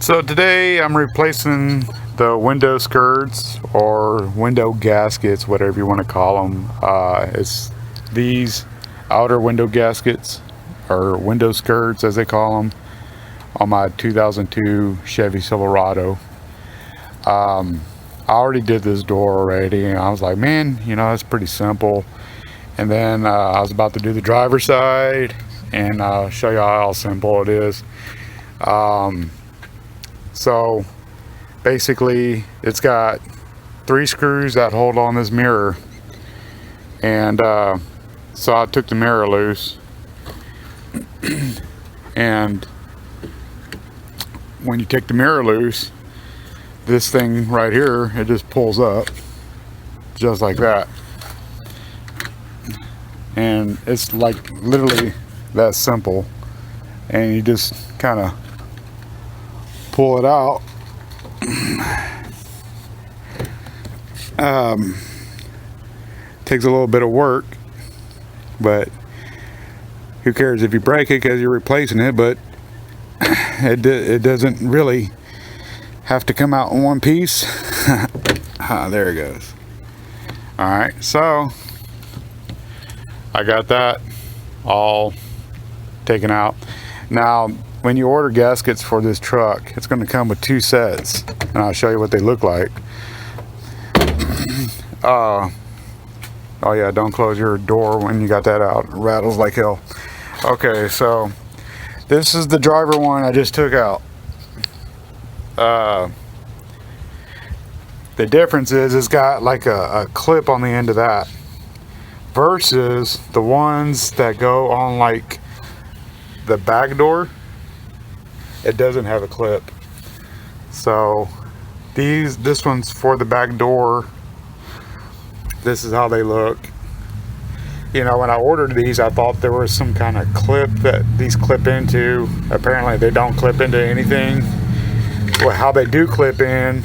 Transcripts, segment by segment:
So today I'm replacing the window skirts or window gaskets, whatever you want to call them. It's these outer window gaskets or window skirts as they call them on my 2002 Chevy Silverado. I already did this door already and I was like, man, you know, it's pretty simple. And then I was about to do the driver's side and show you how simple it is. So basically it's got 3 screws that hold on this mirror, and so I took the mirror loose, and when you take the mirror loose, this thing right here, it just pulls up just like that, and it's like literally that simple, and you just kind of pull it out. Takes a little bit of work, but who cares if you break it because you're replacing it, but it doesn't really have to come out in one piece. There it goes. Alright, so I got that all taken out. Now when you order gaskets for this truck, it's going to come with 2 sets, and I'll show you what they look like. Oh yeah, don't close your door when you got that out. It rattles like hell. Okay, so this is the driver one I just took out. The difference is it's got like a clip on the end of that versus the ones that go on like the back door. It doesn't have a clip. So this one's for the back door. This is how they look. You know, when I ordered these, I thought there was some kind of clip that these clip into. Apparently they don't clip into anything. Well, how they do clip in,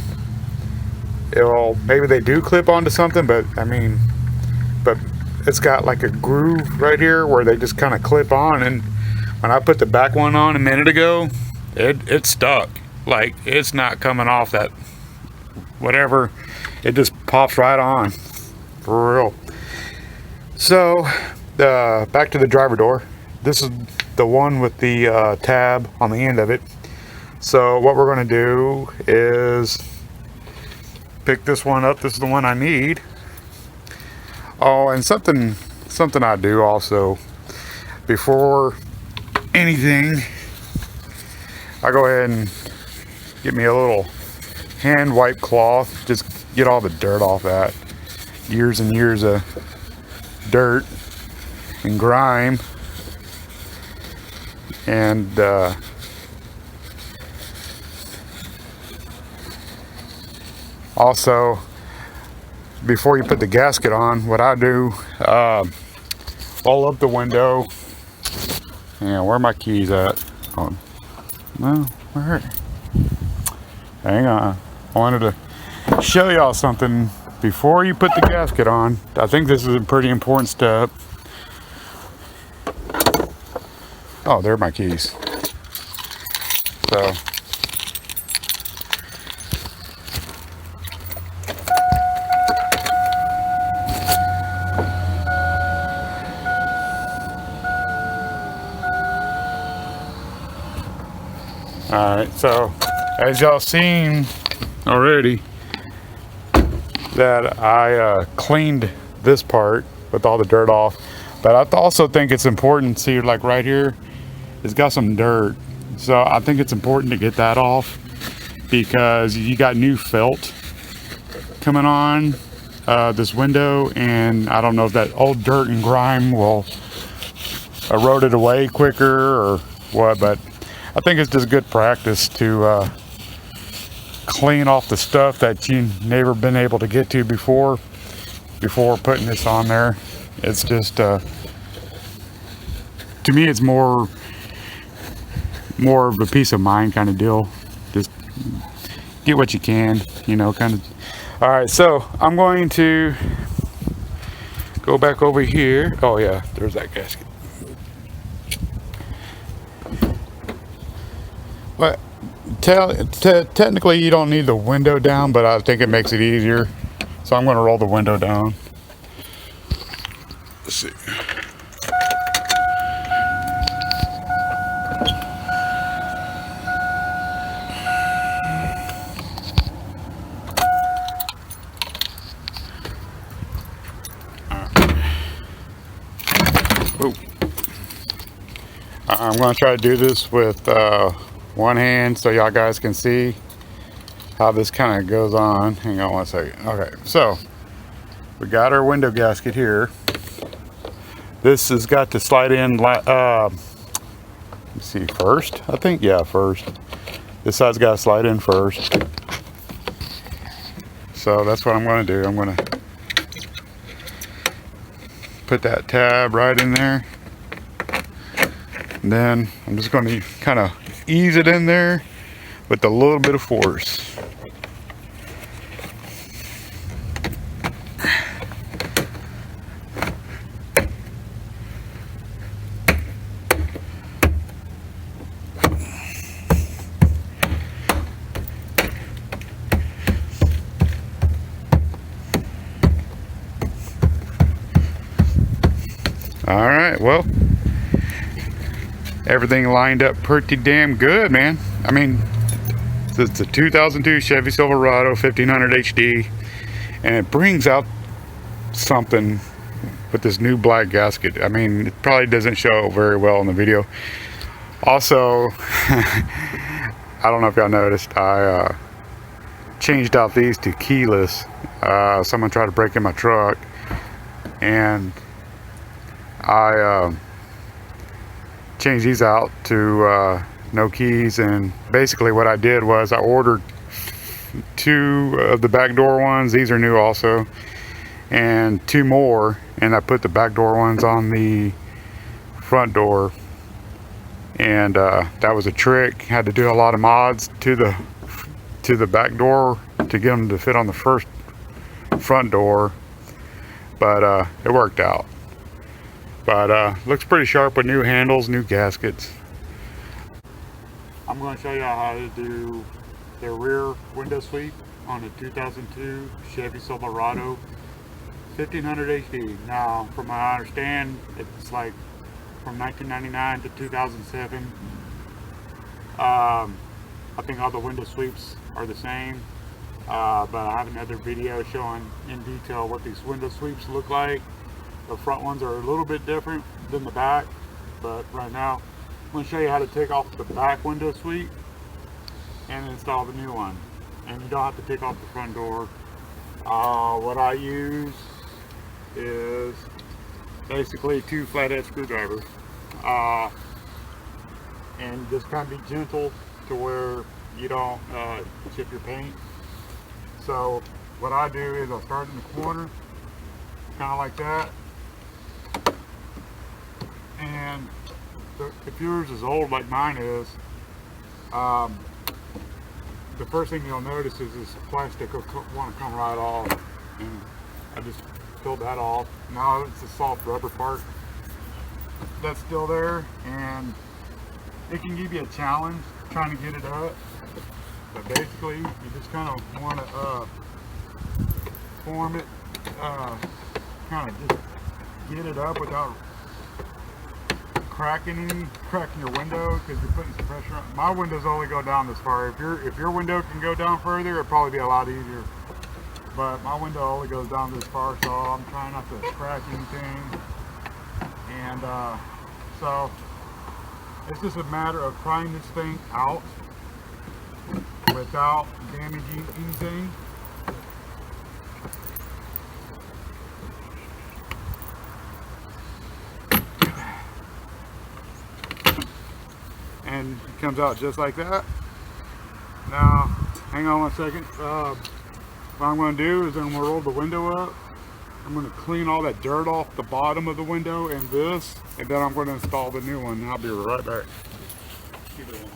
maybe they do clip onto something, but I mean, but it's got like a groove right here where they just kind of clip on, and when I put the back one on a minute ago, it's stuck. Like, it's not coming off that whatever. It just pops right on, for real. So back to the driver door. This is the one with the tab on the end of it. So what we're going to do is pick this one up. This is the one I need. Oh, and something I do also before anything, I go ahead and get me a little hand wipe cloth, just get all the dirt off that. Years and years of dirt and grime. And also, before you put the gasket on, what I do, roll up the window. Yeah, where are my keys at? Oh, no, where? Hang on. I wanted to show y'all something before you put the gasket on. I think this is a pretty important step. Oh, there are my keys. So alright, so as y'all seen already, that I cleaned this part with all the dirt off, but I also think it's important, see, like right here, it's got some dirt, so I think it's important to get that off because you got new felt coming on this window, and I don't know if that old dirt and grime will erode it away quicker or what, but I think it's just good practice to clean off the stuff that you've never been able to get to before putting this on there. It's just to me it's more of a peace of mind kind of deal. Just get what you can, you know, kind of. All right, so I'm going to go back over here. Oh yeah, there's that gasket. What Technically, you don't need the window down, but I think it makes it easier. So I'm going to roll the window down. Let's see. I'm going to try to do this with one hand so y'all guys can see how this kind of goes on. Hang on one second. Okay, so we got our window gasket here. This has got to slide in, let's see, first, I think, yeah, first. This side's got to slide in first. So that's what I'm going to do. I'm going to put that tab right in there. And then I'm just going to kind of ease it in there with a little bit of force. All right, well, everything lined up pretty damn good, man. I mean, it's a 2002 Chevy Silverado 1500 HD, and it brings out something with this new black gasket. I mean, it probably doesn't show very well in the video. Also, I don't know if y'all noticed, I changed out these to keyless. Someone tried to break in my truck, and I changed these out to no keys. And basically what I did was I ordered 2 of the back door ones. These are new also, and 2 more, and I put the back door ones on the front door. And that was a trick. Had to do a lot of mods to the back door to get them to fit on the front door, but it worked out. But looks pretty sharp with new handles, new gaskets. I'm going to show you how to do the rear window sweep on a 2002 Chevy Silverado 1500 HD. Now, from what I understand, it's like from 1999 to 2007. I think all the window sweeps are the same, but I have another video showing in detail what these window sweeps look like. The front ones are a little bit different than the back, but right now I'm going to show you how to take off the back window sweep and install the new one. And you don't have to take off the front door. What I use is basically 2 flathead screwdrivers, and just kind of be gentle to where you don't chip your paint. So what I do is I'll start in the corner, kind of like that. And if yours is old like mine is, the first thing you'll notice is this plastic will want to come right off, and I just peeled that off. Now it's the soft rubber part that's still there, and it can give you a challenge trying to get it up. But basically, you just kind of want to form it, kind of just get it up without cracking your window, because you're putting some pressure on. My windows only go down this far. If your window can go down further, it'd probably be a lot easier. But my window only goes down this far, so I'm trying not to crack anything. And so it's just a matter of prying this thing out without damaging anything. And it comes out just like that. Now, hang on 1 second. What I'm going to do is I'm going to roll the window up. I'm going to clean all that dirt off the bottom of the window and this, and then I'm going to install the new one. I'll be right back. Keep it in.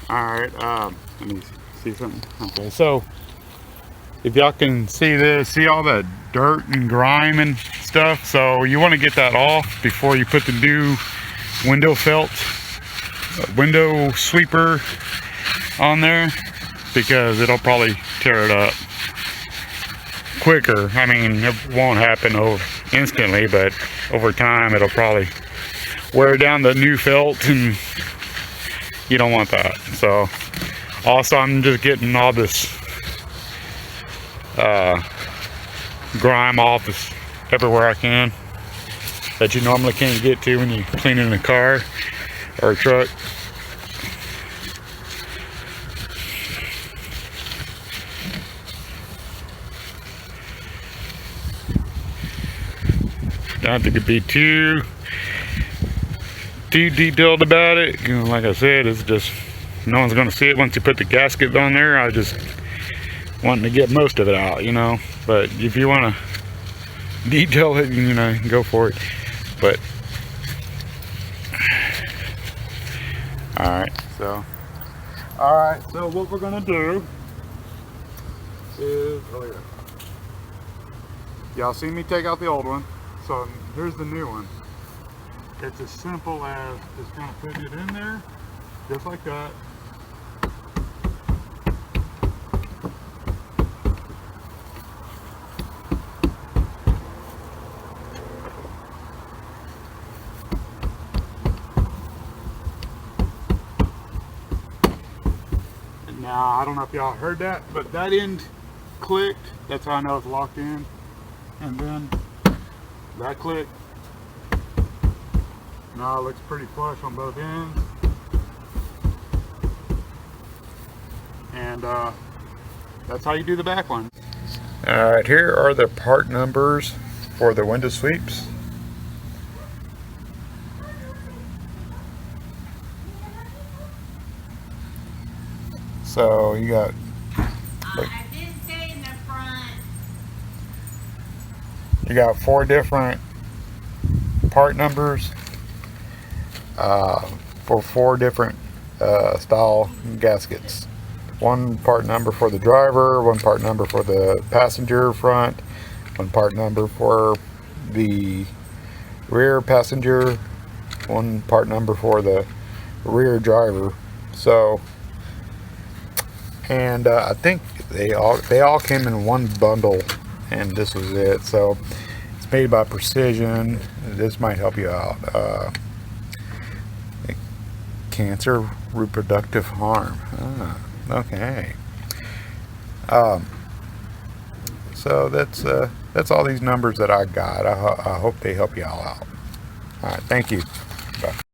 Alright, let me see something. Okay, so if y'all can see this, see all the dirt and grime and stuff, so you want to get that off before you put the new window felt, window sweeper on there, because it'll probably tear it up quicker. I mean, it won't happen instantly, but over time it'll probably wear down the new felt, and you don't want that. So also, I'm just getting all this grime off everywhere I can that you normally can't get to when you're cleaning a car or a truck. Don't have to be too detailed about it. You know, like I said, it's just no one's going to see it once you put the gasket on there. I just wanting to get most of it out, you know. But if you want to detail it, you know, go for it. But alright, so what we're gonna do is, y'all see me take out the old one, so here's the new one. It's as simple as just kind of putting it in there, just like that. Now, I don't know if y'all heard that, but that end clicked. That's how I know it's locked in. And then that clicked. Now it looks pretty flush on both ends. And that's how you do the back one. Alright, here are the part numbers for the window sweeps. So you got, I did say in the front. You got 4 different part numbers for 4 different style gaskets. 1 part number for the driver, 1 part number for the passenger front, 1 part number for the rear passenger, 1 part number for the rear driver. So, and I think they all came in 1 bundle, and this was it. So it's made by Precision. This might help you out. Cancer, reproductive harm. Okay. So that's all these numbers that I got. I hope they help you all out. All right. Thank you. Bye.